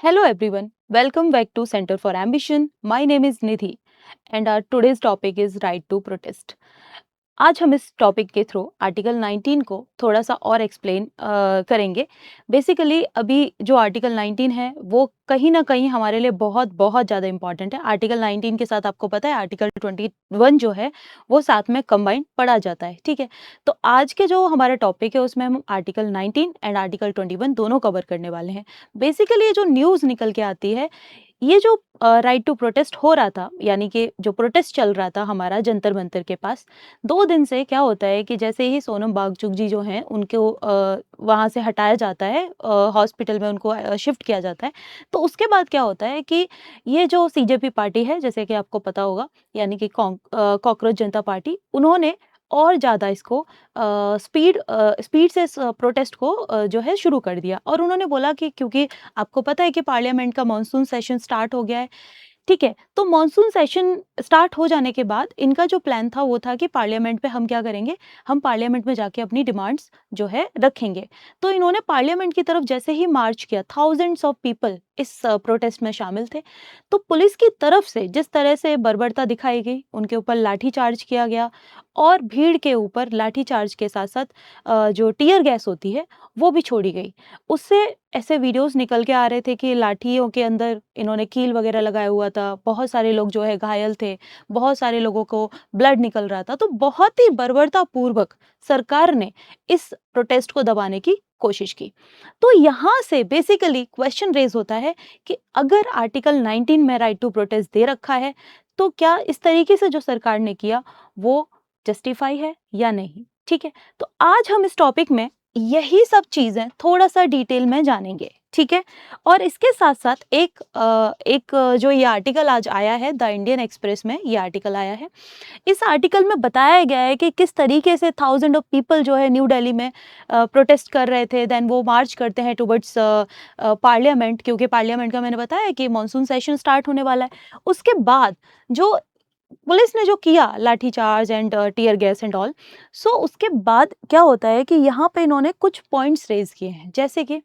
Hello everyone, welcome back to Center for Ambition. My name is Nidhi and our today's topic is right to protest. आज हम इस topic के through article 19 को थोड़ा सा और एक्सप्लेन करेंगे। बेसिकली अभी जो आर्टिकल 19 है वो कहीं ना कहीं हमारे लिए बहुत बहुत ज़्यादा इंपॉर्टेंट है। आर्टिकल 19 के साथ आपको पता है आर्टिकल 21 जो है वो साथ में कंबाइंड पढ़ा जाता है, ठीक है। तो आज के जो हमारा टॉपिक है उसमें हम आर्टिकल 19 एंड आर्टिकल 21 दोनों कवर करने वाले हैं। बेसिकली ये जो न्यूज़ निकल के आती है, ये जो राइट टू प्रोटेस्ट हो रहा था, यानी कि जो प्रोटेस्ट चल रहा था हमारा जंतर मंतर के पास, 2 दिन से क्या होता है कि जैसे ही सोनम वांगचुक जी जो हैं उनको वहाँ से हटाया जाता है, हॉस्पिटल में उनको शिफ्ट किया जाता है। तो उसके बाद क्या होता है कि ये जो सीजेपी पार्टी है, जैसे कि आपको पता होगा, यानी कि कॉकरोच जनता पार्टी, उन्होंने और ज़्यादा इसको स्पीड से इस प्रोटेस्ट को जो है शुरू कर दिया। और उन्होंने बोला कि क्योंकि आपको पता है कि पार्लियामेंट का मॉनसून सेशन स्टार्ट हो गया है, ठीक है। तो मॉनसून सेशन स्टार्ट हो जाने के बाद इनका जो प्लान था वो था कि पार्लियामेंट पे हम क्या करेंगे, हम पार्लियामेंट में जाके अपनी डिमांड्स जो है रखेंगे। तो इन्होंने पार्लियामेंट की तरफ जैसे ही मार्च किया, थाउजेंड्स ऑफ पीपल इस प्रोटेस्ट में शामिल थे। तो पुलिस की तरफ से जिस तरह से बर्बरता दिखाई गई, उनके ऊपर लाठीचार्ज किया गया और भीड़ के ऊपर लाठीचार्ज के साथ साथ जो टियर गैस होती है वो भी छोड़ी गई। उससे ऐसे वीडियोस निकल के आ रहे थे कि लाठियों के अंदर इन्होंने कील वगैरह लगाया हुआ था, बहुत सारे लोग जो है घायल थे, बहुत सारे लोगों को ब्लड निकल रहा था। तो बहुत ही बर्बरतापूर्वक सरकार ने इस प्रोटेस्ट को दबाने की कोशिश की। तो यहाँ से बेसिकली क्वेश्चन रेज होता है कि अगर आर्टिकल 19 में राइट टू प्रोटेस्ट दे रखा है, तो क्या इस तरीके से जो सरकार ने किया वो जस्टिफाई है या नहीं, ठीक है। तो आज हम इस टॉपिक में यही सब चीजें थोड़ा सा डिटेल में जानेंगे, ठीक है। और इसके साथ साथ जो ये आर्टिकल आज आया है द इंडियन एक्सप्रेस में, ये आर्टिकल आया है। इस आर्टिकल में बताया गया है कि किस तरीके से थाउजेंड ऑफ पीपल जो है न्यू दिल्ली में प्रोटेस्ट कर रहे थे, देन वो मार्च करते हैं टुवर्ड्स पार्लियामेंट, क्योंकि पार्लियामेंट का मैंने बताया कि मॉनसून सेशन स्टार्ट होने वाला है। उसके बाद जो पुलिस ने जो किया lathi charge and tear gas and all, so उसके बाद क्या होता है कि यहाँ पे इन्होंने कुछ पॉइंट्स रेज किए हैं। जैसे कि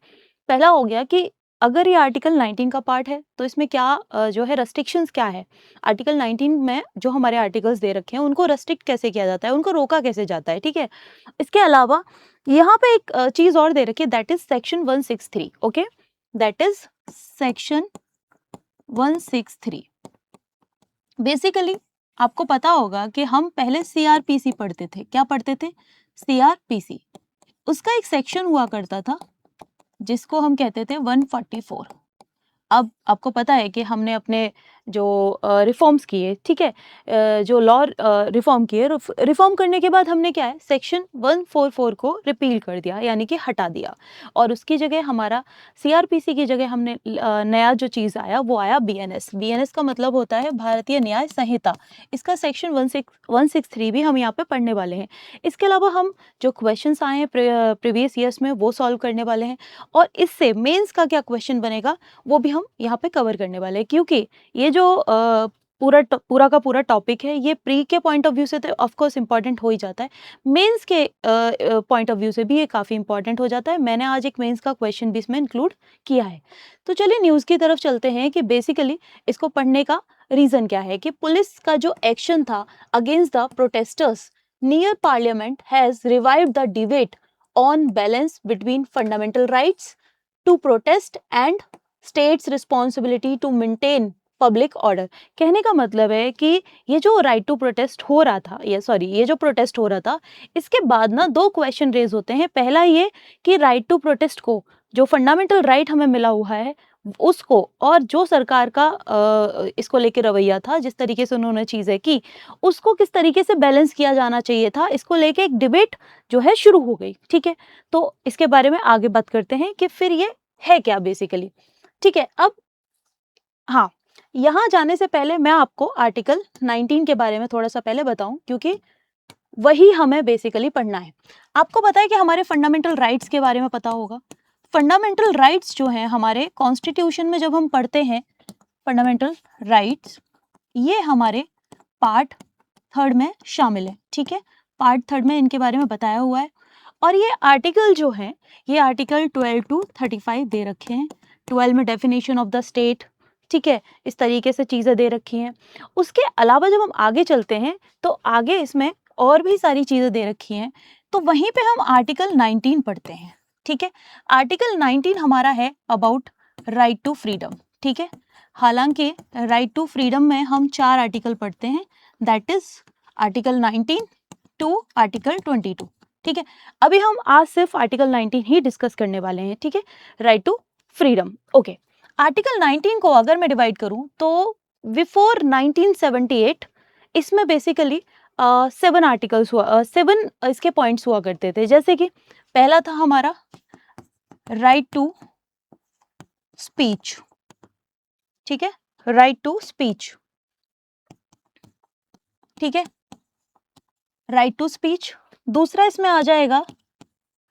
पहला हो गया कि अगर ये आर्टिकल 19 का पार्ट है तो इसमें क्या जो है रेस्ट्रिक्शंस क्या है। आर्टिकल 19 में जो हमारे आर्टिकल्स दे रखे हैं उनको रेस्ट्रिक्ट कैसे किया जाता है, उनको रोका कैसे जाता है, ठीक है। इसके अलावा यहाँ पे एक चीज और दे रखी है, that is section 163। Okay, that is section 163। Basically आपको पता होगा कि हम पहले सीआरपीसी पढ़ते थे। क्या पढ़ते थे? सीआरपीसी। उसका एक सेक्शन हुआ करता था जिसको हम कहते थे 144। अब आपको पता है कि हमने अपने जो रिफॉर्म्स किए, ठीक है, जो लॉ रिफॉर्म किए, रिफॉर्म करने के बाद हमने क्या है, सेक्शन 144 को रिपील कर दिया, यानी कि हटा दिया। और उसकी जगह हमारा सीआरपीसी की जगह हमने नया जो चीज़ आया वो आया बीएनएस। बीएनएस का मतलब होता है भारतीय न्याय संहिता। इसका सेक्शन 163 भी हम यहाँ पे पढ़ने वाले हैं। इसके अलावा हम जो क्वेश्चंस आए हैं प्रीवियस ईयर्स में वो सॉल्व करने वाले हैं। और इससे मेंस का क्या क्वेश्चन बनेगा वो भी हम यहाँ पे कवर करने वाले हैं, क्योंकि ये जो पूरा का पूरा टॉपिक है ये प्री के पॉइंट ऑफ व्यू से तो ऑफ कोर्स इंपॉर्टेंट हो ही जाता है, मेंस के पॉइंट ऑफ व्यू से भी ये काफ़ी इंपॉर्टेंट हो जाता है। मैंने आज एक मेंस का क्वेश्चन भी इसमें इंक्लूड किया है। तो चलिए न्यूज़ की तरफ चलते हैं कि बेसिकली इसको पढ़ने का रीज़न क्या है कि पुलिस का जो एक्शन था against the protesters near parliament has revived the debate on balance between fundamental rights to protest and states responsibility to maintain public order. कहने का मतलब है कि ये जो राइट टू प्रोटेस्ट हो रहा था, ये जो प्रोटेस्ट हो रहा था, इसके बाद ना दो क्वेश्चन रेज होते हैं। पहला ये कि राइट टू प्रोटेस्ट को, जो फंडामेंटल राइट हमें मिला हुआ है उसको, और जो सरकार का इसको लेके रवैया था, जिस तरीके से उन्होंने चीजें की, उसको किस तरीके से बैलेंस किया जाना चाहिए था, इसको लेके एक डिबेट जो है शुरू हो गई, ठीक है। तो इसके बारे में आगे बात करते हैं कि फिर ये है क्या बेसिकली, ठीक है। अब हाँ, यहाँ जाने से पहले मैं आपको आर्टिकल 19 के बारे में थोड़ा सा पहले बताऊं, क्योंकि वही हमें बेसिकली पढ़ना है। आपको पता है कि हमारे फंडामेंटल राइट्स के बारे में पता होगा। फंडामेंटल राइट्स जो हैं हमारे कॉन्स्टिट्यूशन में जब हम पढ़ते हैं फंडामेंटल राइट्स, ये हमारे पार्ट 3 में शामिल है, ठीक है। पार्ट 3 में इनके बारे में बताया हुआ है। और ये आर्टिकल जो है, ये आर्टिकल 12 to 35 दे रखे हैं। 12 में डेफिनेशन ऑफ द स्टेट, ठीक है, इस तरीके से चीज़ें दे रखी हैं। उसके अलावा जब हम आगे चलते हैं तो आगे इसमें और भी सारी चीज़ें दे रखी हैं, तो वहीं पे हम आर्टिकल 19 पढ़ते हैं, ठीक है। आर्टिकल 19 हमारा है अबाउट राइट टू फ्रीडम, ठीक है। हालांकि राइट टू फ्रीडम में हम 4 आर्टिकल पढ़ते हैं, that is article 19 to article 22, ठीक है। अभी हम आज सिर्फ आर्टिकल 19 ही डिस्कस करने वाले हैं, ठीक है, right to freedom, okay. Article 19 को अगर मैं डिवाइड करूं तो बिफोर 1978 इसमें बेसिकली 7 आर्टिकल्स हुआ, 7 इसके पॉइंट्स हुआ करते थे, जैसे कि पहला था हमारा राइट टू स्पीच, ठीक है, राइट टू स्पीच, ठीक है, राइट टू स्पीच। दूसरा इसमें आ जाएगा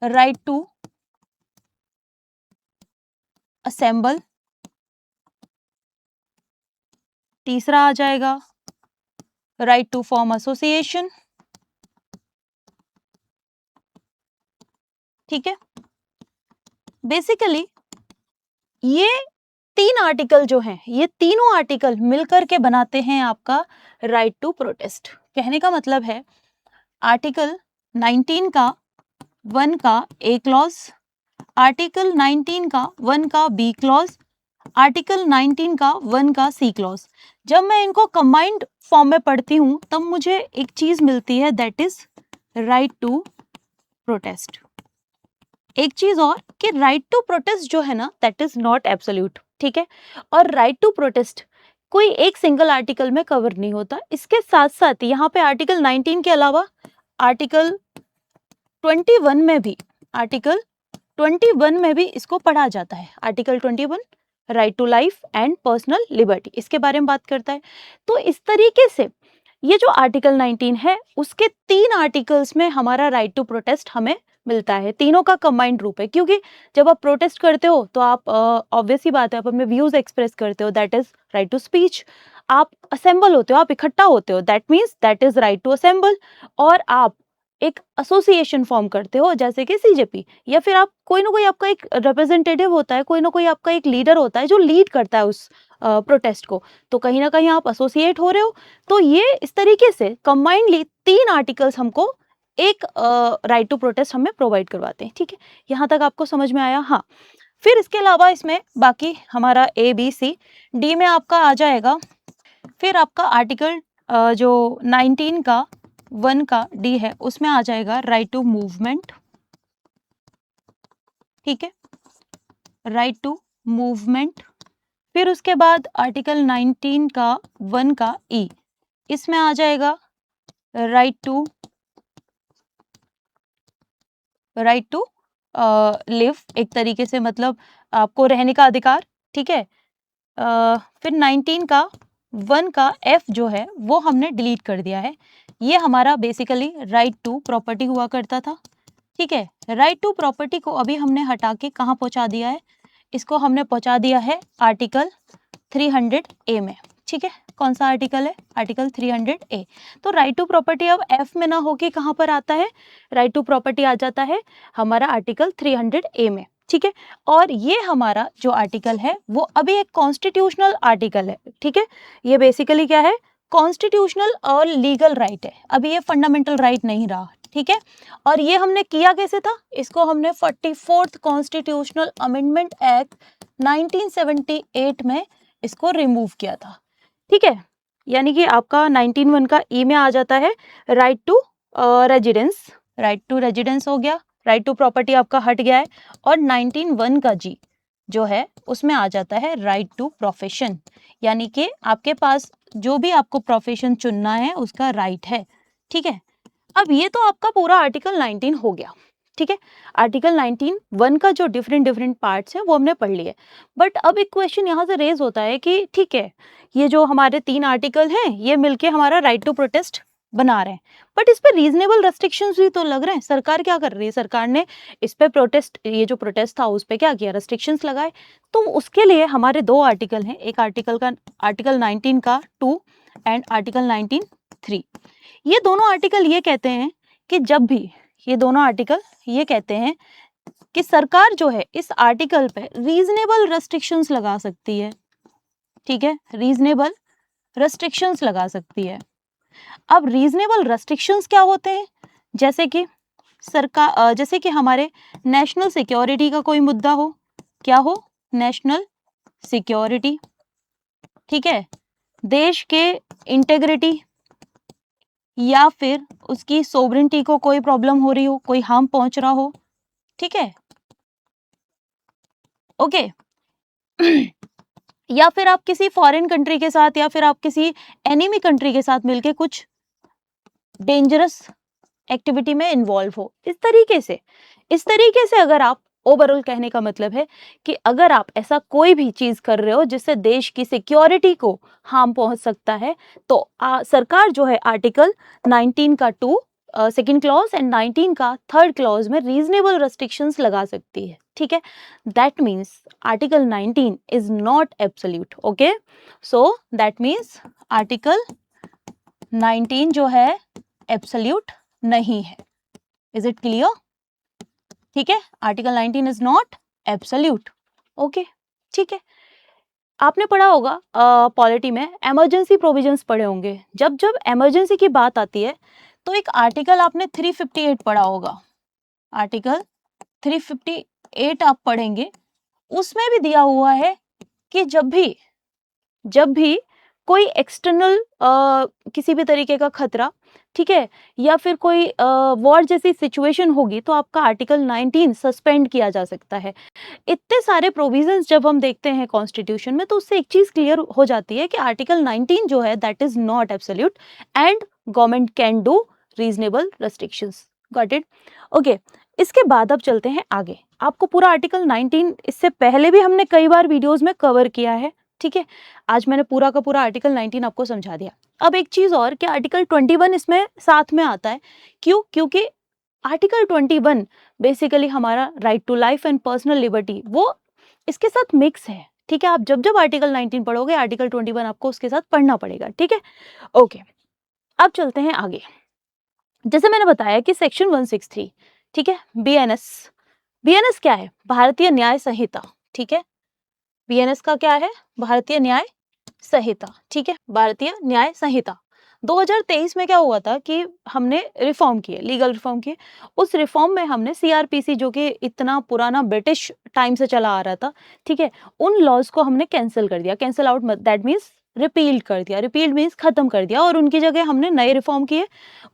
राइट टू असेंबल, तीसरा आ जाएगा राइट टू फॉर्म एसोसिएशन, ठीक है। बेसिकली ये 3 आर्टिकल जो हैं, ये तीनों आर्टिकल मिलकर के बनाते हैं आपका राइट टू प्रोटेस्ट। कहने का मतलब है आर्टिकल 19 का 1 का ए क्लॉज, आर्टिकल 19 का 1 का बी क्लॉज, आर्टिकल 19 का 1 का सी क्लॉज। जब मैं इनको कंबाइंड फॉर्म में पढ़ती हूँ तब मुझे एक चीज मिलती है, that is right to protest. एक चीज और कि राइट टू प्रोटेस्ट जो है ना, दैट इज नॉट एब्सोल्यूट, ठीक है। और राइट टू प्रोटेस्ट कोई एक सिंगल आर्टिकल में कवर नहीं होता। इसके साथ साथ यहाँ पे आर्टिकल 19 के अलावा आर्टिकल 21 में भी, आर्टिकल 21 में भी इसको पढ़ा जाता है। Article 21 right to life and personal liberty, इसके बारे में बात करता है। तो इस तरीके से ये जो आर्टिकल 19 है उसके 3 आर्टिकल्स में हमारा राइट टू प्रोटेस्ट हमें मिलता है, तीनों का कंबाइंड रूप है। क्योंकि जब आप प्रोटेस्ट करते हो तो आप ऑब्वियस ही बात है, आप अपने व्यूज एक्सप्रेस करते हो, that is right to speech. आप असेंबल होते हो, आप इकट्ठा होते हो, that means that is right to assemble. और आप एक एसोसिएशन फॉर्म करते हो जैसे कि सीजेपी, या फिर आप कोई ना कोई आपका एक रिप्रेजेंटेटिव होता है, कोई ना कोई आपका एक लीडर होता है जो लीड करता है उस प्रोटेस्ट को, तो कहीं ना कहीं आप एसोसिएट हो रहे हो। तो ये इस तरीके से कंबाइंडली 3 आर्टिकल्स हमको एक राइट टू प्रोटेस्ट हमें प्रोवाइड करवाते हैं, ठीक है। यहाँ तक आपको समझ में आया? हाँ। फिर इसके अलावा इसमें बाकी हमारा ए बी सी डी में आपका आ जाएगा, फिर आपका आर्टिकल जो 19 का 1 का डी है उसमें आ जाएगा राइट टू मूवमेंट, ठीक है, राइट टू मूवमेंट। फिर उसके बाद आर्टिकल 19 का 1 का ई, इसमें आ जाएगा राइट टू लिव, एक तरीके से मतलब आपको रहने का अधिकार, ठीक है। फिर 19 का 1 का एफ जो है वो हमने डिलीट कर दिया है। ये हमारा बेसिकली राइट टू प्रॉपर्टी हुआ करता था, ठीक है। राइट टू प्रॉपर्टी को अभी हमने हटा के कहाँ पहुंचा दिया है, इसको हमने पहुंचा दिया है आर्टिकल 300 ए में, ठीक है। कौन सा आर्टिकल है? आर्टिकल 300 ए। तो राइट टू प्रॉपर्टी अब एफ में ना होके कहाँ पर आता है, राइट टू प्रॉपर्टी आ जाता है हमारा आर्टिकल 300 ए में, ठीक है। और ये हमारा जो आर्टिकल है वो अभी एक कॉन्स्टिट्यूशनल आर्टिकल है, ठीक है। ये बेसिकली क्या है? कॉन्स्टिट्यूशनल और लीगल राइट है, अभी ये फंडामेंटल राइट नहीं रहा, ठीक है। और ये हमने किया कैसे था? इसको हमने 44th कॉन्स्टिट्यूशनल अमेंडमेंट एक्ट 1978 में इसको रिमूव किया था, ठीक है। यानी कि आपका 19(1) का ई में आ जाता है right to residence, right to residence हो गया, राइट टू प्रॉपर्टी आपका हट गया है। और 19(1) का जी जो है उसमें आ जाता है राइट टू प्रोफेशन, यानी कि आपके पास जो भी आपको प्रोफेशन चुनना है उसका राइट है, ठीक है। अब ये तो आपका पूरा आर्टिकल 19 हो गया, ठीक है। आर्टिकल 19(1) का जो डिफरेंट पार्ट्स हैं वो हमने पढ़ लिए। बट अब एक क्वेश्चन यहाँ से रेज होता है कि ठीक है, ये जो हमारे 3 आर्टिकल हैं ये मिलके हमारा राइट टू प्रोटेस्ट बना रहे हैं, बट इस पे रीजनेबल रेस्ट्रिक्शंस भी तो लग रहे हैं। सरकार क्या कर रही है? सरकार ने इस पे प्रोटेस्ट, ये जो प्रोटेस्ट था उस पे क्या किया? रेस्ट्रिक्शंस लगाए। तो उसके लिए हमारे 2 आर्टिकल हैं, एक आर्टिकल 19 का 2 एंड आर्टिकल 19 3। ये दोनों आर्टिकल ये कहते हैं कि जब भी, ये दोनों आर्टिकल ये कहते हैं कि सरकार जो है इस आर्टिकल पे रीजनेबल रेस्ट्रिक्शंस लगा सकती है, ठीक है, रीजनेबल रेस्ट्रिक्शंस लगा सकती है। अब रीजनेबल रेस्ट्रिक्शंस क्या होते हैं? जैसे कि सरकार, जैसे कि हमारे नेशनल सिक्योरिटी का कोई मुद्दा हो, क्या हो? नेशनल सिक्योरिटी, ठीक है, देश के इंटेग्रिटी या फिर उसकी सोवरेनिटी को कोई प्रॉब्लम हो रही हो, कोई हार्म पहुंच रहा हो, ठीक है, ओके। या फिर आप किसी फॉरेन कंट्री के साथ या फिर आप किसी एनिमी कंट्री के साथ मिलके कुछ डेंजरस एक्टिविटी में इन्वॉल्व हो, इस तरीके से अगर आप, ओवरऑल कहने का मतलब है कि अगर आप ऐसा कोई भी चीज कर रहे हो जिससे देश की सिक्योरिटी को हार्म पहुंच सकता है, तो सरकार जो है आर्टिकल 19 का 2 सेकेंड क्लॉज एंड 19 का थर्ड क्लॉज में रीजनेबल रेस्ट्रिक्शंस लगा सकती है, ठीक है। That means article 19 is not absolute, okay. So that means article 19 जो है एब्सोल्यूट नहीं है। Is it clear? ठीक है, article 19 is not absolute, okay, ठीक है। आपने पढ़ा होगा पॉलिटी में इमरजेंसी प्रोविजंस पढ़े होंगे। जब जब इमरजेंसी की बात आती है तो एक आर्टिकल आपने 358 पढ़ा होगा, आर्टिकल 358 आप पढ़ेंगे, उसमें भी दिया हुआ है कि जब भी कोई एक्सटर्नल किसी भी तरीके का खतरा, ठीक है, या फिर कोई वॉर जैसी सिचुएशन होगी तो आपका आर्टिकल 19 सस्पेंड किया जा सकता है। इतने सारे प्रोविजंस जब हम देखते हैं कॉन्स्टिट्यूशन में तो उससे एक चीज क्लियर हो जाती है कि आर्टिकल 19 जो है that is not absolute and government can do reasonable restrictions. Got it? Okay, इसके बाद अब चलते हैं आगे। आपको पूरा आर्टिकल 19 इससे पहले भी हमने कई बार वीडियोस में कवर किया है, ठीक है। आज मैंने पूरा का पूरा आर्टिकल 19 आपको समझा दिया। अब एक चीज और कि आर्टिकल 21 इसमें साथ में आता है। क्यों? क्योंकि आर्टिकल 21 बेसिकली हमारा right to life and personal liberty वो इसके साथ मिक्स है, ठीक है। आप जब जब आर्टिकल 19 पढ़ोगे आर्टिकल 21 आपको उसके साथ पढ़ना पड़ेगा, ठीक है, ओके। अब चलते हैं आगे। जैसे मैंने बताया कि सेक्शन 163, ठीक है, बीएनएस। बीएनएस क्या है? भारतीय न्याय संहिता, ठीक है। बीएनएस का क्या है? भारतीय न्याय संहिता, ठीक है, भारतीय न्याय संहिता। 2023 में क्या हुआ था कि हमने रिफॉर्म किए, लीगल रिफॉर्म किए। उस रिफॉर्म में हमने सीआरपीसी जो कि इतना पुराना ब्रिटिश टाइम से चला आ रहा था, ठीक है, उन लॉज को हमने कैंसिल कर दिया। Cancel out that means repealed कर दिया, रिपील्ड मीन्स खत्म कर दिया, और उनकी जगह हमने नए रिफॉर्म किए।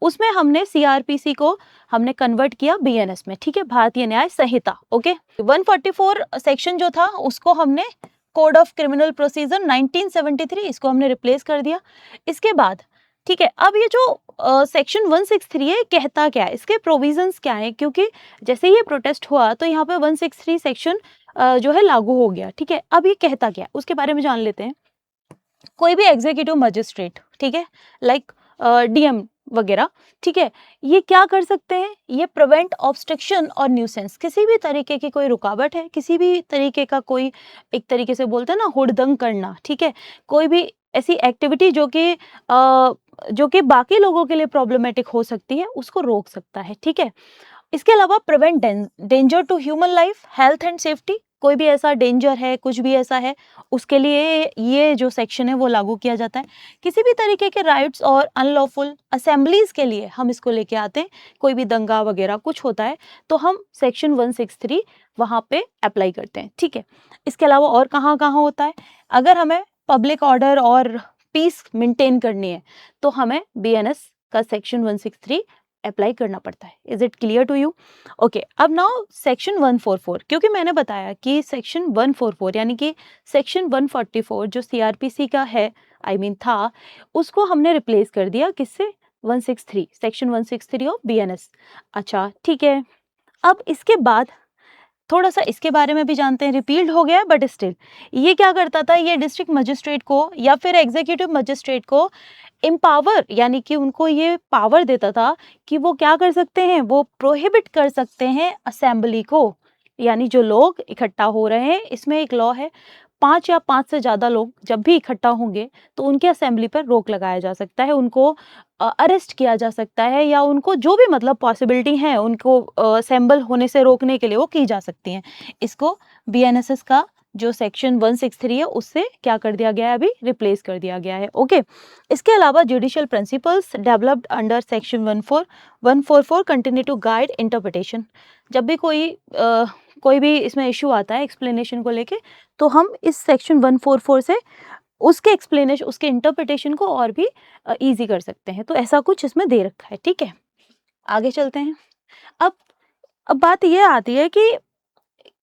उसमें हमने सीआरपीसी को हमने कन्वर्ट किया बीएनएस में, ठीक है, भारतीय न्याय संहिता, ओके। 144 सेक्शन जो था उसको हमने कोड ऑफ क्रिमिनल प्रोसीजर 1973 इसको हमने रिप्लेस कर दिया। इसके बाद, ठीक है, अब ये जो सेक्शन 163 है कहता क्या है, इसके प्रोविजंस क्या है, क्योंकि जैसे ये प्रोटेस्ट हुआ तो यहाँ पे 163 सेक्शन जो है लागू हो गया, ठीक है। अब ये कहता क्या है उसके बारे में जान लेते हैं। कोई भी एग्जीक्यूटिव मजिस्ट्रेट, ठीक है, लाइक डीएम वगैरह, ठीक है, ये क्या कर सकते हैं? ये प्रिवेंट ऑब्स्ट्रक्शन और न्यूसेंस, किसी भी तरीके की कोई रुकावट है, किसी भी तरीके का कोई, एक तरीके से बोलते हैं ना हुड़दंग करना, ठीक है, कोई भी ऐसी एक्टिविटी जो कि बाकी लोगों के लिए प्रॉब्लमेटिक हो सकती है उसको रोक सकता है, ठीक है। इसके अलावा prevent danger to human life, health and safety, कोई भी ऐसा डेंजर है, कुछ भी ऐसा है, उसके लिए ये जो सेक्शन है वो लागू किया जाता है। किसी भी तरीके के राइट्स और अनलॉफुल असेंबलीज के लिए हम इसको लेके आते हैं। कोई भी दंगा वगैरह कुछ होता है तो हम सेक्शन 163 वहाँ पे अप्लाई करते हैं, ठीक है। इसके अलावा और कहाँ कहाँ होता है? अगर हमें पब्लिक ऑर्डर और पीस मेंटेन करनी है तो हमें बीएनएस का सेक्शन 163 अप्लाई करना पड़ता है। Is it clear to you? Okay, अब नाउ सेक्शन 144, क्योंकि मैंने बताया कि सेक्शन 144 यानी कि सेक्शन 144 जो सीआरपीसी का है, आई मीन था, उसको हमने रिप्लेस कर दिया किससे? 163, सेक्शन 163 ऑफ बीएनएस। अच्छा, ठीक है। अब इसके बाद थोड़ा सा इसके बारे में भी जानते हैं। रिपील्ड हो गया बट स्टिल ये क्या करता था? ये डिस्ट्रिक्ट मजिस्ट्रेट को या फिर एग्जीक्यूटिव मजिस्ट्रेट को एम्पावर, यानी कि उनको ये पावर देता था कि वो क्या कर सकते हैं? वो प्रोहिबिट कर सकते हैं असेंबली को, यानी जो लोग इकट्ठा हो रहे हैं, इसमें एक लॉ है 5 या 5 से ज़्यादा लोग जब भी इकट्ठा होंगे तो उनके असेंबली पर रोक लगाया जा सकता है, उनको अरेस्ट किया जा सकता है, या उनको जो भी मतलब पॉसिबिलिटी है उनको असेंबल होने से रोकने के लिए वो की जा सकती हैं। इसको बीएनएसएस का जो सेक्शन 163 है उससे क्या कर दिया गया है, अभी रिप्लेस कर दिया गया है। ओके, इसके अलावा judicial principles developed under section 144 continue to guide interpretation. जब भी कोई भी इसमें इशू आता है एक्सप्लेनेशन को लेके, तो हम इस सेक्शन 144 से उसके एक्सप्लेनेशन, उसके इंटरप्रिटेशन को और भी इजी कर सकते हैं। तो ऐसा कुछ इसमें दे रखा है, ठीक है। आगे चलते हैं। अब बात ये आती है कि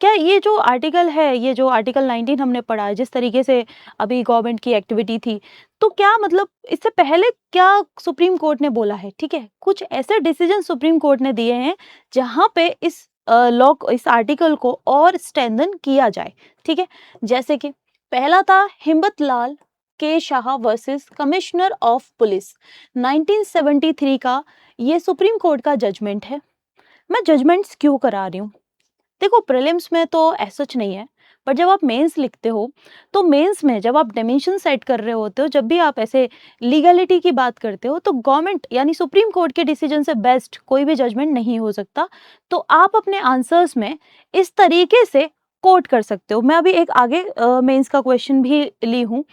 क्या ये जो आर्टिकल है, ये जो आर्टिकल 19 हमने पढ़ा है, जिस तरीके से अभी गवर्नमेंट की एक्टिविटी थी, तो क्या मतलब इससे पहले क्या सुप्रीम कोर्ट ने बोला है, ठीक है, कुछ ऐसे डिसीजन सुप्रीम कोर्ट ने दिए हैं जहां पे इस लॉ, इस आर्टिकल को और स्ट्रेंथन किया जाए, ठीक है। जैसे कि पहला था हिम्मत लाल के Shah versus commissioner of police, 1973 का ये सुप्रीम कोर्ट का जजमेंट है। मैं जजमेंट्स क्यों करा रही हूँ, देखो प्रीलिम्स में तो ऐसा कुछ नहीं है, पर जब आप मेंस लिखते हो तो मेंस में जब आप डायमेंशन सेट कर रहे होते हो, जब भी आप ऐसे लीगलिटी की बात करते हो, तो गवर्नमेंट यानी सुप्रीम कोर्ट के डिसीजन से बेस्ट कोई भी जजमेंट नहीं हो सकता। तो आप अपने आंसर्स में इस तरीके से कोट कर सकते हो। मैं अभी एक आगे मेंस का क्वेश्चन भी ली हूँ,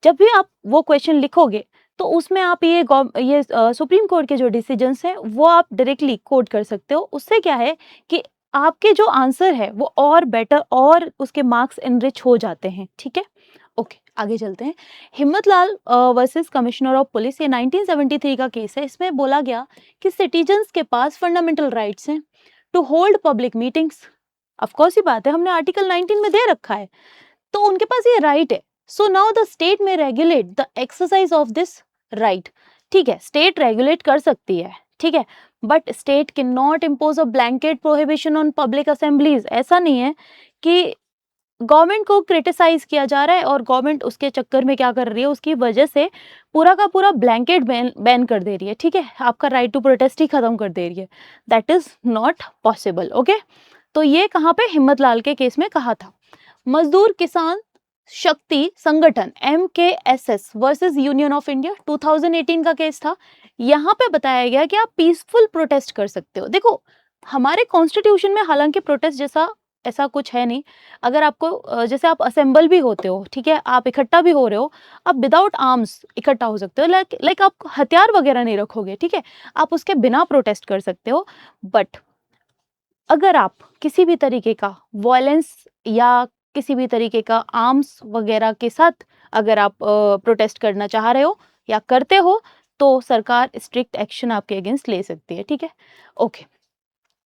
जब भी आप वो क्वेश्चन लिखोगे तो उसमें आप ये सुप्रीम कोर्ट के जो डिसीजंस हैं वो आप डायरेक्टली कोट कर सकते हो। उससे क्या है कि आपके जो आंसर है वो और बेटर और उसके मार्क्स एनरिच हो जाते हैं, ठीक है। ओके, आगे चलते हैं। हिम्मत लाल वर्सेस कमिश्नर ऑफ पुलिस, ये 1973 का केस है। इसमें बोला गया कि सिटीजन्स के पास फंडामेंटल राइट्स हैं to hold public meetings. Of course ही बात है, हमने आर्टिकल 19 में दे रखा है, तो उनके पास ये राइट है। सो नाउ द स्टेट में regulate the exercise of this right, ठीक है, स्टेट रेगुलेट कर सकती है, ठीक है, but state can not impose a blanket prohibition on public assemblies. ऐसा नहीं है कि गवर्नमेंट को क्रिटिसाइज किया जा रहा है और गवर्नमेंट उसके चक्कर में क्या कर रही है, उसकी वजह से पूरा का पूरा ब्लैंकेट बैन कर दे रही है, ठीक है, आपका राइट टू प्रोटेस्ट ही खत्म कर दे रही है। That is not possible. Okay, तो ये कहाँ पे हिम्मत लाल के केस में कहा था। मजदूर किसान शक्ति संगठन MKSS versus union of India, 2018 का केस था। यहाँ पे बताया गया कि आप पीसफुल प्रोटेस्ट कर सकते हो। देखो हमारे कॉन्स्टिट्यूशन में हालांकि प्रोटेस्ट जैसा ऐसा कुछ है नहीं। अगर आपको जैसे आप असेंबल भी होते हो, ठीक है, आप इकट्ठा भी हो रहे हो, आप विदाउट आर्म्स इकट्ठा हो सकते हो, लाइक आप हथियार वगैरह नहीं रखोगे, ठीक है, आप उसके बिना प्रोटेस्ट कर सकते हो। बट अगर आप किसी भी तरीके का वायलेंस या किसी भी तरीके का आर्म्स वगैरह के साथ अगर आप प्रोटेस्ट करना चाह रहे हो या करते हो, तो सरकार स्ट्रिक्ट एक्शन आपके अगेंस्ट ले सकती है, ठीक है। Okay,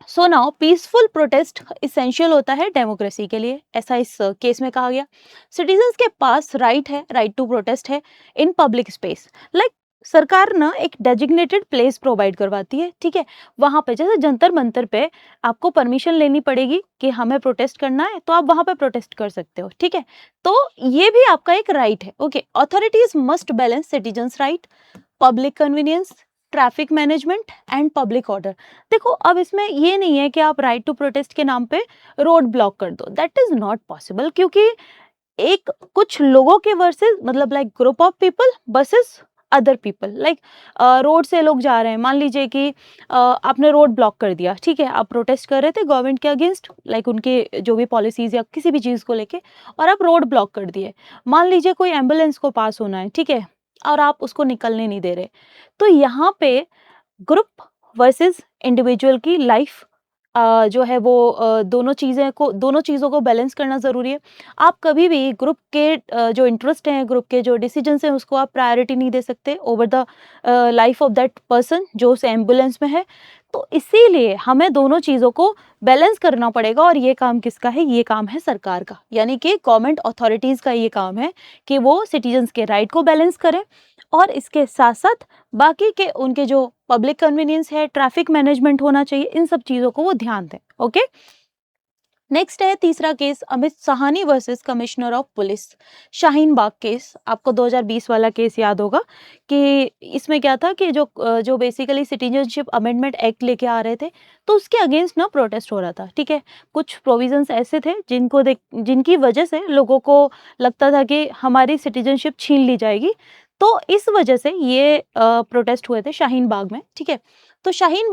so now peaceful protest essential होता है डेमोक्रेसी के लिए, ऐसा इस केस में कहा गया। सिटीजन्स के पास राइट है, राइट टू प्रोटेस्ट है इन पब्लिक स्पेस, लाइक सरकार ना एक डेजिग्नेटेड प्लेस प्रोवाइड करवाती है, ठीक है, वहां पे जैसे जंतर मंतर पे आपको परमिशन लेनी पड़ेगी कि हमें प्रोटेस्ट करना है, तो आप वहां पे प्रोटेस्ट कर सकते हो, ठीक है। तो ये भी आपका एक राइट है। Okay, authorities must balance citizens right, public convenience, traffic management and public order. देखो अब इसमें ये नहीं है कि आप राइट टू प्रोटेस्ट के नाम पे रोड ब्लॉक कर दो, दैट इज नॉट पॉसिबल, क्योंकि एक कुछ लोगों के वर्सेस मतलब like group of people versus other people, like road से लोग जा रहे हैं, मान लीजिए कि आपने रोड ब्लॉक कर दिया, ठीक है, आप प्रोटेस्ट कर रहे थे गवर्नमेंट के अगेंस्ट, लाइक उनके जो भी पॉलिसीज या किसी भी चीज़ को लेके, और आप रोड ब्लॉक कर दिए। मान लीजिए कोई एम्बुलेंस को पास होना है, ठीक है, और आप उसको निकलने नहीं दे रहे, तो यहाँ पे ग्रुप वर्सेस इंडिविजुअल की लाइफ जो है वो दोनों चीज़ों को बैलेंस करना ज़रूरी है। आप कभी भी ग्रुप के जो इंटरेस्ट हैं, ग्रुप के जो डिसीजंस हैं, उसको आप प्रायोरिटी नहीं दे सकते over the life of that person जो उस एम्बुलेंस में है। तो इसीलिए हमें दोनों चीज़ों को बैलेंस करना पड़ेगा, और ये काम किसका है, ये काम है सरकार का, यानी कि गवर्नमेंट अथॉरिटीज़ का ये काम है कि वो सिटीजन्स के राइट को बैलेंस करें, और इसके साथ साथ बाकी के उनके जो पब्लिक कन्वीनियंस है, ट्रैफिक मैनेजमेंट होना चाहिए, इन सब चीज़ों को वो ध्यान दें। ओके, नेक्स्ट है तीसरा case, Amit Sahni versus commissioner of police, Shaheen Bagh case. आपको 2020 वाला केस याद होगा कि इसमें क्या था कि जो बेसिकली सिटीजनशिप अमेंडमेंट एक्ट लेके आ रहे थे, तो उसके अगेंस्ट ना प्रोटेस्ट हो रहा था। ठीक है, कुछ प्रोविजंस ऐसे थे जिनकी वजह से लोगों को लगता था कि हमारी सिटीजनशिप छीन ली जाएगी, तो इस वजह से ये प्रोटेस्ट हुए थे शाहीन बाग में। ठीक है, तो शाहीन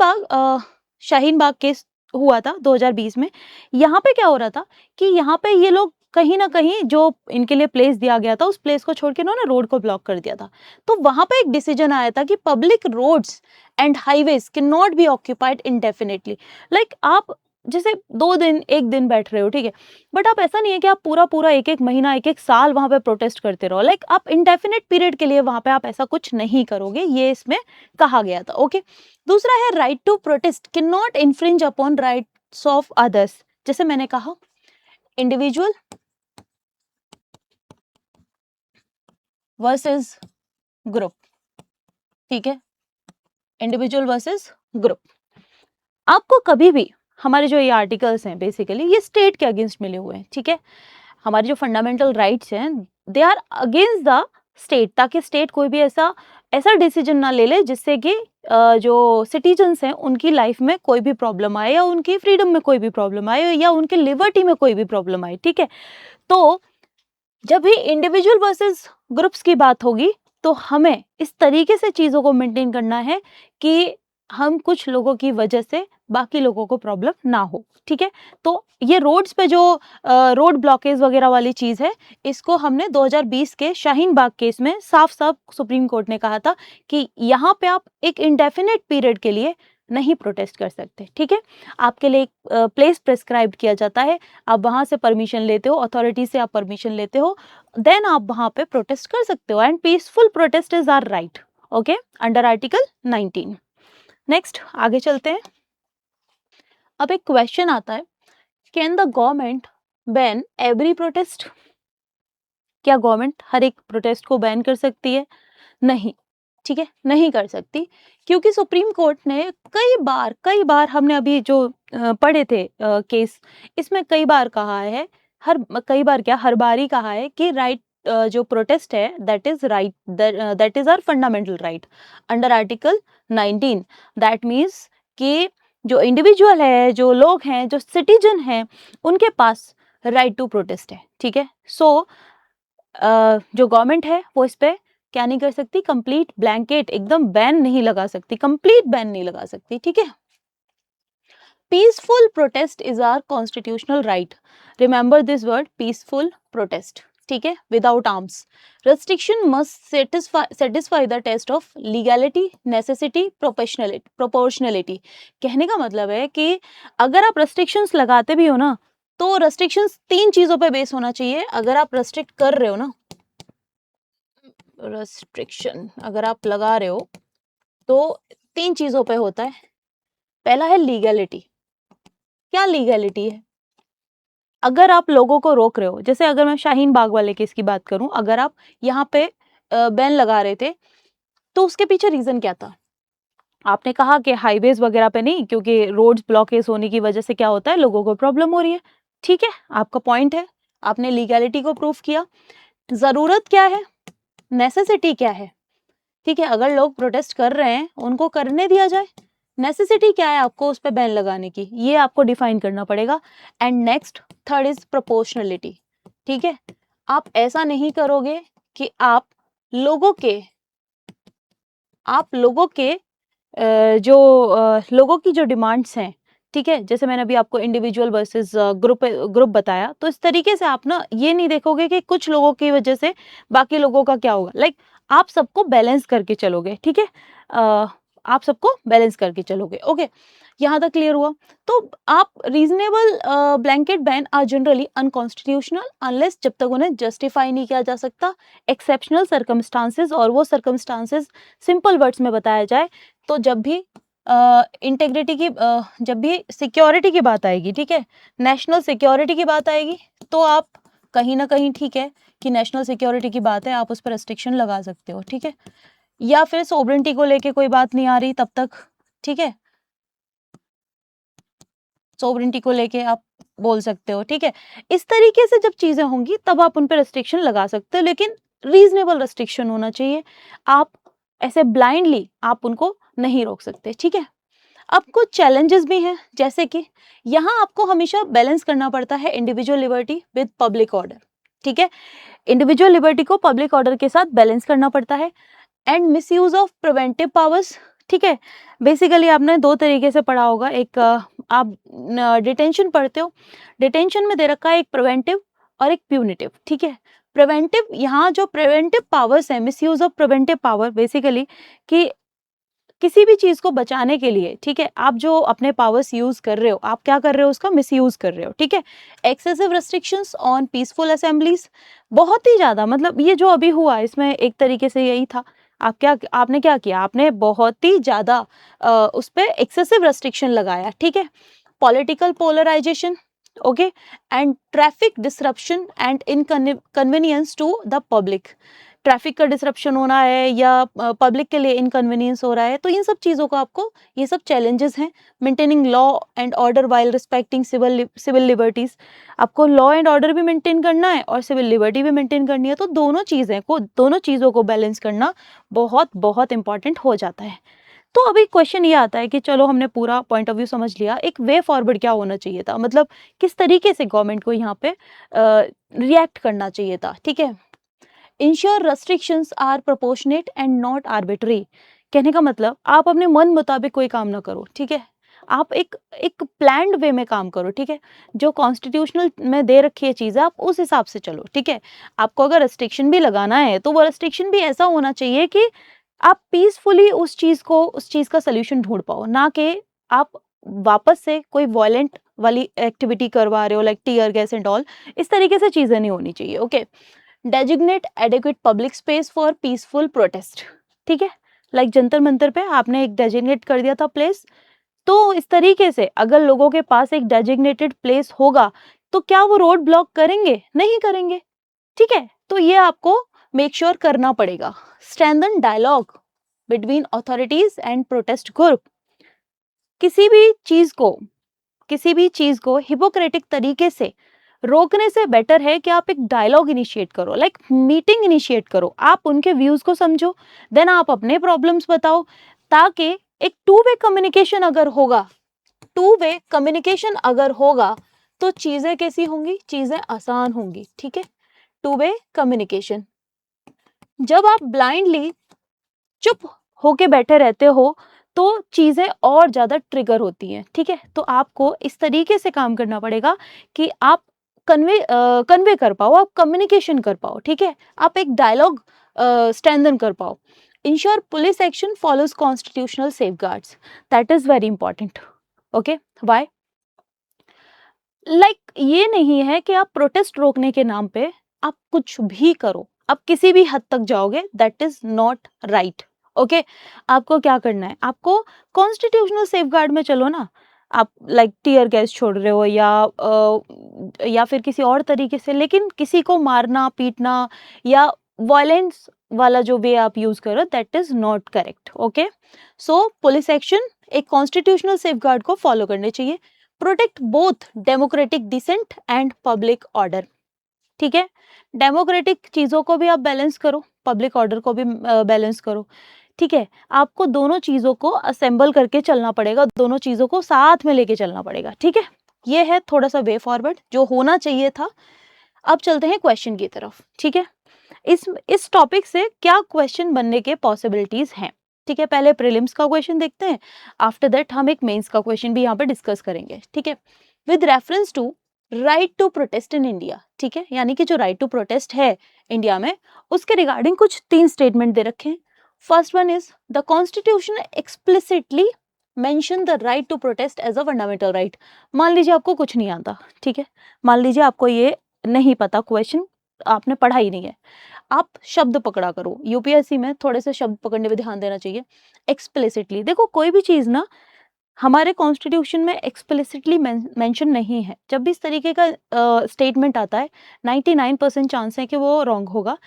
बाग केस हुआ था 2020 में। यहाँ पे क्या हो रहा था कि यहाँ पे ये लोग कहीं न कहीं जो इनके लिए प्लेस दिया गया था, उस प्लेस को छोड़ के इन्होंने रोड को ब्लॉक कर दिया था। तो वहाँ पे एक डिसीजन आया था कि public roads and highways can not be occupied indefinitely. Like आप जैसे 2 दिन, 1 दिन बैठ रहे हो, ठीक है? बट आप ऐसा नहीं है कि आप पूरा-पूरा 1-1 महीना, 1-1 साल वहाँ पे प्रोटेस्ट करते रहो। लाइक आप इंडेफिनिट पीरियड के लिए वहाँ पे आप ऐसा कुछ नहीं करोगे, ये इसमें कहा गया था। ओके? दूसरा है right to protest can not infringe upon rights of others. जैसे मैंने कहा इंडिविजुअल वर्सेस ग्रुप, ठीक है, इंडिविजुअल वर्सेस ग्रुप। आपको कभी भी हमारे जो ये आर्टिकल्स हैं बेसिकली ये स्टेट के अगेंस्ट मिले हुए हैं। ठीक है, हमारे जो फंडामेंटल राइट्स हैं they are against the state, ताकि स्टेट कोई भी ऐसा ऐसा डिसीजन ना ले ले जिससे कि जो सिटीजन्स हैं उनकी लाइफ में कोई भी प्रॉब्लम आए या उनकी फ्रीडम में कोई भी प्रॉब्लम आए या उनके लिबर्टी में कोई भी प्रॉब्लम आए। ठीक है, तो जब भी इंडिविजुअल वर्सेस ग्रुप्स की बात होगी तो हमें इस तरीके से चीज़ों को मेंटेन करना है कि हम कुछ लोगों की वजह से बाकी लोगों को प्रॉब्लम ना हो। ठीक है, तो ये रोड्स पे जो रोड ब्लॉकेज वगैरह वाली चीज़ है, इसको हमने 2020 के शाहीन बाग केस में साफ-साफ सुप्रीम कोर्ट ने कहा था कि यहाँ पे आप एक इंडेफिनिट पीरियड के लिए नहीं प्रोटेस्ट कर सकते। ठीक है, आपके लिए एक प्लेस प्रिस्क्राइब किया जाता है, आप वहाँ से परमिशन लेते हो, अथॉरिटी से आप परमिशन लेते हो, देन आप वहाँ पे प्रोटेस्ट कर सकते हो and peaceful protest is our right. Okay, under article 19। Next आगे चलते हैं। अब एक क्वेश्चन आता है, can the government ban every protest? क्या गवर्नमेंट हर एक प्रोटेस्ट को बैन कर सकती है? नहीं। ठीक है, नहीं कर सकती, क्योंकि सुप्रीम कोर्ट ने कई बार हमने अभी जो पढ़े थे केस, इसमें कई बार कहा है, कई बार क्या हर बार ही कहा है कि राइट जो प्रोटेस्ट है that is right, that is our fundamental right under article 19। That means कि जो इंडिविजुअल है, जो लोग हैं, जो सिटीजन हैं, उनके पास राइट टू प्रोटेस्ट है। ठीक है, सो जो गवर्नमेंट है वो इस पे क्या नहीं कर सकती, कंप्लीट ब्लैंकेट एकदम बैन नहीं लगा सकती, कंप्लीट बैन नहीं लगा सकती। ठीक है, peaceful protest is our constitutional right. Remember this word, peaceful protest. ठीक है, without arms, restriction must satisfy the test of legality, necessity, proportionality. कहने का मतलब है कि अगर आप रेस्ट्रिक्शंस लगाते भी हो ना, तो रेस्ट्रिक्शंस 3 चीजों पे बेस होना चाहिए। अगर आप रेस्ट्रिक्ट कर रहे हो ना, रेस्ट्रिक्शन अगर आप लगा रहे हो तो 3 चीजों पे होता है। पहला है लीगैलिटी। क्या लीगैलिटी है? अगर आप लोगों को रोक रहे हो, जैसे अगर मैं शाहीन बाग वाले केस की बात करूं, अगर आप यहाँ पे बैन लगा रहे थे, तो उसके पीछे रीजन क्या था? आपने कहा कि हाईवेज वगैरह पे नहीं, क्योंकि रोड्स ब्लॉकेज होने की वजह से क्या होता है, लोगों को प्रॉब्लम हो रही है। ठीक है, आपका पॉइंट है, आपने लीगैलिटी को प्रूव किया। जरूरत क्या है, नेसेसिटी क्या है? ठीक है, अगर लोग प्रोटेस्ट कर रहे हैं, उनको करने दिया जाए। नेसेसिटी क्या है आपको उस पे बैन लगाने की, ये आपको डिफाइन करना पड़ेगा। And next, third is proportionality. ठीक है, आप ऐसा नहीं करोगे कि आप लोगों के लोगों की जो डिमांड्स हैं, ठीक है, जैसे मैंने अभी आपको इंडिविजुअल वर्सेस ग्रुप बताया, तो इस तरीके से आप ना ये नहीं देखोगे कि कुछ लोगों की वजह से बाकी लोगों का क्या होगा। लाइक आप सबको बैलेंस करके चलोगे। ठीक है, आप सबको बैलेंस करके चलोगे। ओके, यहाँ तक क्लियर हुआ? तो आप reasonable blanket ban are generally unconstitutional unless, जब तक उन्हें जस्टिफाई नहीं किया जा सकता, एक्सेप्शनल सर्कमस्टांसेस, और वो सर्कमस्टांसेस सिंपल वर्ड्स में बताया जाए तो जब भी इंटेग्रिटी की जब भी सिक्योरिटी की बात आएगी, ठीक है, नेशनल सिक्योरिटी की बात आएगी, तो आप कहीं ना कहीं, ठीक है, कि नेशनल सिक्योरिटी की बात है, आप उस पर रेस्ट्रिक्शन लगा सकते हो। ठीक है, या फिर सोवरेंटी को लेके कोई बात नहीं आ रही तब तक। ठीक है, सोवरेनिटी को लेके आप बोल सकते हो, ठीक है। इस तरीके से जब चीजें होंगी तब आप उन पर रेस्ट्रिक्शन लगा सकते हो, लेकिन रीजनेबल रेस्ट्रिक्शन होना चाहिए। आप ऐसे ब्लाइंडली आप उनको नहीं रोक सकते, ठीक है। अब कुछ चैलेंजेस भी हैं, जैसे कि यहाँ आपको हमेशा बैलेंस करना पड़ता है individual liberty with public order, ठीक है। इंडिविजुअल लिबर्टी को पब्लिक ऑर्डर के साथ बैलेंस करना पड़ता है। And misuse of preventive powers, ठीक है। बेसिकली आपने दो तरीके से पढ़ा होगा, एक आप डिटेंशन पढ़ते हो, डिटेंशन में दे रखा है एक प्रिवेंटिव और एक प्यूनिटिव, ठीक है। प्रिवेंटिव, यहाँ जो प्रिवेंटिव पावर्स है, misuse of preventive power basically कि किसी भी चीज को बचाने के लिए, ठीक है, आप जो अपने पावर्स यूज कर रहे हो, आप क्या कर रहे हो, उसका मिसयूज कर रहे हो, ठीक है। Excessive restrictions on peaceful assemblies, बहुत ही ज्यादा, मतलब ये जो अभी हुआ इसमें एक तरीके से यही था। आपने क्या किया, आपने बहुत ही ज्यादा उस पर एक्सेसिव रेस्ट्रिक्शन लगाया, ठीक है। Political polarisation, okay, and traffic disruption and inconvenience to the public, traffic का डिसरप्शन होना है या पब्लिक के लिए इनकन्वीनियंस हो रहा है, तो इन सब चीज़ों को आपको, ये सब चैलेंजेस हैं। Maintaining law and order while respecting civil liberties, आपको लॉ एंड ऑर्डर भी मेंटेन करना है और सिविल लिबर्टी भी मेंटेन करनी है, तो दोनों चीज़ों को बैलेंस करना बहुत बहुत इंपॉर्टेंट हो जाता है। तो अभी क्वेश्चन ये आता है कि चलो हमने पूरा पॉइंट ऑफ व्यू समझ लिया, एक वे फॉरवर्ड क्या होना चाहिए था, मतलब किस तरीके से गवर्नमेंट को यहाँ पे रिएक्ट करना चाहिए था, ठीक है। Ensure restrictions are proportionate and not arbitrary, कहने का मतलब आप अपने मन मुताबिक कोई काम ना करो, ठीक है। आप एक एक प्लान्ड वे में काम करो, ठीक है। जो कॉन्स्टिट्यूशनल में दे रखी है चीज़, आप उस हिसाब से चलो, ठीक है। आपको अगर रेस्ट्रिक्शन भी लगाना है तो वो रेस्ट्रिक्शन भी ऐसा होना चाहिए कि आप पीसफुली उस चीज़ का सोल्यूशन ढूंढ पाओ, ना कि आप वापस से कोई वॉयलेंट वाली एक्टिविटी करवा रहे हो, like tier gas and all. इस तरीके से चीज़ें नहीं होनी चाहिए, okay. Designate adequate public space for peaceful protest, ठीक है। लाइक जंतर मंतर पे आपने एक डेजिग्नेट कर दिया था प्लेस, तो इस तरीके से अगर लोगों के पास एक डेजिग्नेटेड प्लेस होगा तो क्या वो रोड ब्लॉक करेंगे? नहीं करेंगे, ठीक है। तो ये आपको मेक श्योर करना पड़ेगा। Strengthen dialogue between authorities and protest group, किसी भी चीज को हिपोक्रेटिक तरीके से रोकने से बेटर है कि आप एक डायलॉग इनिशिएट करो, लाइक मीटिंग इनिशिएट करो, आप उनके व्यूज को समझो, देन आप अपने प्रॉब्लम्स बताओ, ताकि एक टू वे कम्युनिकेशन अगर होगा तो चीजें कैसी होंगी, चीजें आसान होंगी, ठीक है। टू वे कम्युनिकेशन, जब आप ब्लाइंडली चुप होके बैठे रहते हो तो चीजें और ज्यादा ट्रिगर होती हैं, ठीक है। तो आपको इस तरीके से काम करना पड़ेगा कि आप कन्वे कर पाओ, आप कम्युनिकेशन कर पाओ, ठीक है। आप एक डायलॉग स्ट्रेंथन कर पाओ। Ensure police action follows constitutional safeguards, that is very important, okay. Why? Like ये नहीं है कि आप प्रोटेस्ट रोकने के नाम पे आप कुछ भी करो, आप किसी भी हद तक जाओगे, that is not right, okay. आपको क्या करना है, आपको कॉन्स्टिट्यूशनल सेफगार्ड में चलो ना। आप लाइक टीयर गैस छोड़ रहे हो या फिर किसी और तरीके से, लेकिन किसी को मारना पीटना या वायलेंस वाला जो वे आप यूज करो, that is not correct, okay. So police action एक कॉन्स्टिट्यूशनल सेफगार्ड को फॉलो करने चाहिए। Protect both democratic dissent and public order, ठीक है। डेमोक्रेटिक चीजों को भी आप बैलेंस करो, पब्लिक ऑर्डर को भी बैलेंस करो, ठीक है। आपको दोनों चीजों को असेंबल करके चलना पड़ेगा, दोनों चीजों को साथ में लेके चलना पड़ेगा, ठीक है। ये है थोड़ा सा वे फॉरवर्ड जो होना चाहिए था। अब चलते हैं क्वेश्चन की तरफ, ठीक है। इस टॉपिक से क्या क्वेश्चन बनने के पॉसिबिलिटीज हैं, ठीक है। पहले प्रीलिम्स का क्वेश्चन देखते हैं, आफ्टर दैट हम एक मेंस का क्वेश्चन भी यहाँ पे डिस्कस करेंगे, ठीक है। With reference to right to protest in India, ठीक है, यानी कि जो राइट टू प्रोटेस्ट है इंडिया में, उसके रिगार्डिंग कुछ 3 स्टेटमेंट दे रखे हैं। First one is the constitution explicitly mention the right to protest as a fundamental right. मान लीजिए आपको कुछ नहीं आता, ठीक है, मान लीजिए आपको ये नहीं पता, क्वेश्चन आपने पढ़ा ही नहीं है, आप शब्द पकड़ा करो। यूपीएससी में थोड़े से शब्द पकड़ने पे ध्यान देना चाहिए। एक्सप्लिसिटली, देखो कोई भी चीज ना हमारे कॉन्स्टिट्यूशन में एक्सप्लिसिटली मेंशन नहीं है। जब भी इस तरीके का स्टेटमेंट आता है, 99% चांस है कि वो रॉन्ग होगा।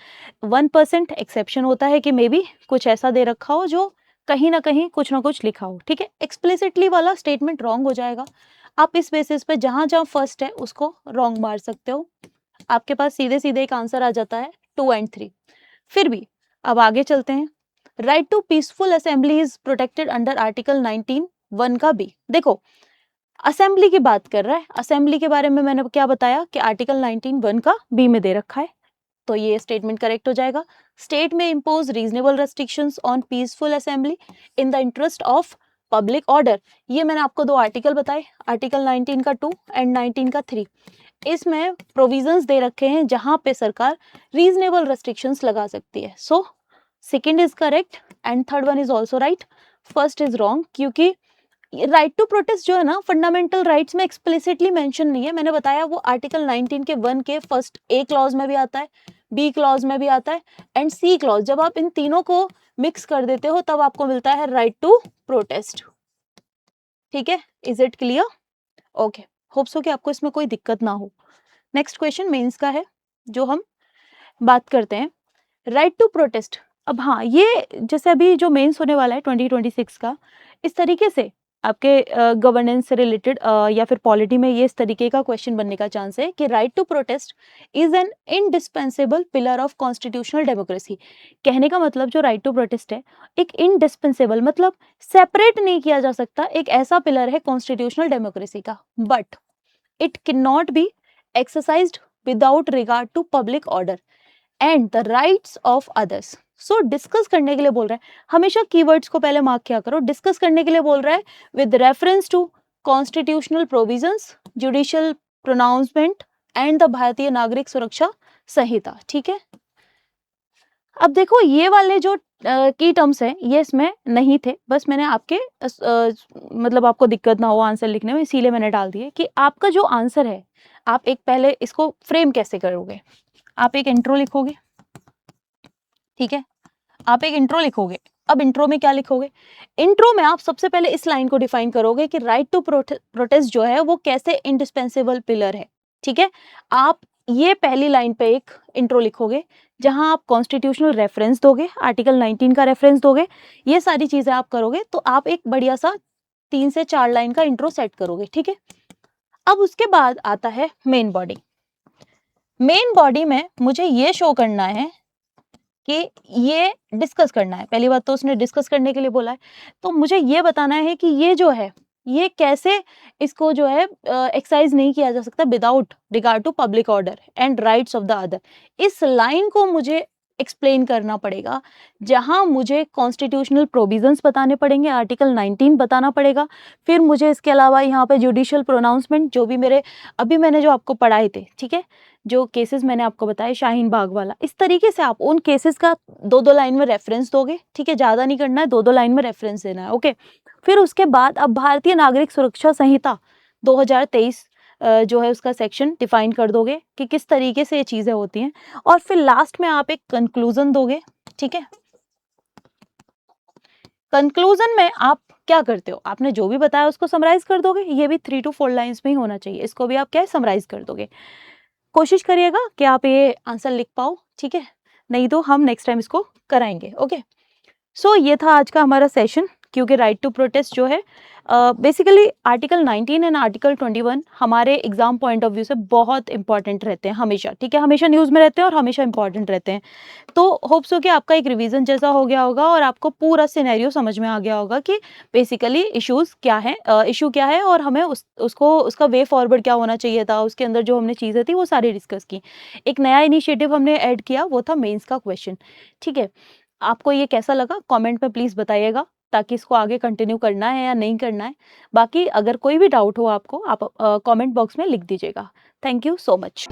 1% एक्सेप्शन होता है कि मे बी कुछ ऐसा दे रखा हो जो कहीं ना कहीं कुछ ना कुछ लिखा हो, ठीक है। एक्सप्लिसिटली वाला स्टेटमेंट रॉन्ग हो जाएगा। आप इस बेसिस पे जहां जहां फर्स्ट है उसको रॉन्ग मार सकते हो। आपके पास सीधे सीधे एक आंसर आ जाता है 2 एंड 3। फिर भी अब आगे चलते हैं। Right to peaceful assembly is protected under article 19 1 का बी। देखो असेंबली की बात कर रहा है, असेंबली के बारे में मैंने क्या बताया कि आर्टिकल 19 1 का बी में दे रखा है, तो ये स्टेटमेंट करेक्ट हो जाएगा। स्टेट में impose reasonable restrictions on peaceful assembly in the interest of public order. ये मैंने आपको दो आर्टिकल बताए, आर्टिकल 19 का 2 एंड 19 का 3। इसमें प्रोविजंस दे रखे हैं जहां पे सरकार रीजनेबल रेस्ट्रिक्शंस लगा सकती है। So second is correct and third one is also right. First is wrong, क्योंकि राइट टू प्रोटेस्ट जो है ना फंडामेंटल राइट्स में एक्सप्लिसिटली मेंशन नहीं है। मैंने बताया वो आर्टिकल 19 के 1 के फर्स्ट ए क्लॉज में भी आता है, बी क्लॉज में भी आता है एंड सी क्लॉज। जब आप इन तीनों को मिक्स कर देते हो तब आपको मिलता है राइट टू प्रोटेस्ट। ठीक है, is it clear? Okay, hope so कि आपको इसमें कोई दिक्कत ना हो। नेक्स्ट क्वेश्चन मेंस का है जो हम बात करते हैं, राइट टू प्रोटेस्ट। अब हाँ, ये जैसे अभी जो मेंस होने वाला है 2026 का, इस तरीके से आपके गवर्नेंस से रिलेटेड या फिर पॉलिटी में ये इस तरीके का क्वेश्चन बनने का चांस है कि right to protest is an indispensable pillar of constitutional democracy. कहने का मतलब जो राइट टू प्रोटेस्ट है एक इंडिस्पेंसेबल मतलब सेपरेट नहीं किया जा सकता एक ऐसा पिलर है कॉन्स्टिट्यूशनल डेमोक्रेसी का, but it can not be exercised without regard to public order and the rights of others. So discuss करने के लिए बोल रहा है, हमेशा कीवर्ड्स को पहले मार्क किया करो। डिस्कस करने के लिए बोल रहा है with reference to constitutional provisions, judicial pronouncement and the Bharatiya Nagarik सुरक्षा संहिता। ठीक है, अब देखो ये वाले जो की टर्म्स हैं ये इसमें नहीं थे, बस मैंने आपके मतलब आपको दिक्कत ना हो आंसर लिखने में इसीलिए मैंने डाल दिए कि आपका जो आंसर है आप एक पहले इसको फ्रेम कैसे करोगे। आप एक इंट्रो लिखोगे, ठीक है, आप एक इंट्रो लिखोगे। अब इंट्रो में क्या लिखोगे? इंट्रो में आप सबसे पहले इस लाइन को डिफाइन करोगे कि राइट टू प्रोटेस्ट जो है वो कैसे इंडिस्पेंसेबल पिलर है। ठीक है, आप ये पहली लाइन पे एक इंट्रो लिखोगे जहां आप कॉन्स्टिट्यूशनल रेफरेंस दोगे, आर्टिकल 19 का रेफरेंस दोगे, ये सारी चीजें आप करोगे तो आप एक बढ़िया सा 3 से 4 लाइन का इंट्रो सेट करोगे। ठीक है, अब उसके बाद आता है मेन बॉडी। मेन बॉडी में मुझे ये शो करना है कि ये डिस्कस करना है। पहली बात तो उसने डिस्कस करने के लिए बोला है, तो मुझे ये बताना है कि ये जो है ये कैसे इसको जो है एक्सरसाइज नहीं किया जा सकता without regard to public order and rights of the other. इस लाइन को मुझे एक्सप्लेन करना पड़ेगा जहां मुझे कॉन्स्टिट्यूशनल प्रोविजंस बताने पड़ेंगे, आर्टिकल 19 बताना पड़ेगा, फिर मुझे इसके अलावा यहाँ पे जुडिशियल प्रोनाउंसमेंट जो भी मेरे अभी मैंने जो आपको पढ़ाए थे, ठीक है, जो केसेस मैंने आपको बताए शाहीन बाग वाला, इस तरीके से आप उन केसेस का 2-2 लाइन में रेफरेंस दोगे। ठीक है, ज्यादा नहीं करना है, 2-2 लाइन में रेफरेंस देना है। ओके, फिर उसके बाद अब भारतीय नागरिक सुरक्षा संहिता 2023 जो है उसका सेक्शन डिफाइन कर दोगे कि किस तरीके से ये चीजें होती हैं, और फिर लास्ट में आप एक कंक्लूजन दोगे। ठीक है, कंक्लूजन में आप क्या करते हो, आपने जो भी बताया उसको समराइज कर दोगे। ये भी 3 to 4 लाइंस में ही होना चाहिए, इसको भी आप क्या समराइज कर दोगे। कोशिश करिएगा कि आप ये आंसर लिख पाओ। ठीक है, नहीं तो हम नेक्स्ट टाइम इसको कराएंगे। ओके, सो ये था आज का हमारा सेशन, क्योंकि राइट टू प्रोटेस्ट जो है बेसिकली आर्टिकल 19 एंड आर्टिकल 21 हमारे एग्जाम पॉइंट ऑफ व्यू से बहुत इंपॉर्टेंट रहते हैं हमेशा। ठीक है, हमेशा न्यूज़ में रहते हैं और हमेशा इंपॉर्टेंट रहते हैं। तो होप्स हो कि आपका एक रिवीजन जैसा हो गया होगा और आपको पूरा सिनेरियो समझ में आ गया होगा कि बेसिकली इश्यूज क्या है, इशू क्या है, और हमें उसको उसका वे फॉरवर्ड क्या होना चाहिए था। उसके अंदर जो हमने चीज़ें थी वो सारी डिस्कस की। एक नया इनिशिएटिव हमने ऐड किया, वो था मेंस का क्वेश्चन। ठीक है, आपको ये कैसा लगा कमेंट में प्लीज़ बताइएगा, ताकि इसको आगे कंटिन्यू करना है या नहीं करना है। बाकी अगर कोई भी डाउट हो आपको, आप कमेंट बॉक्स में लिख दीजिएगा। Thank you so much.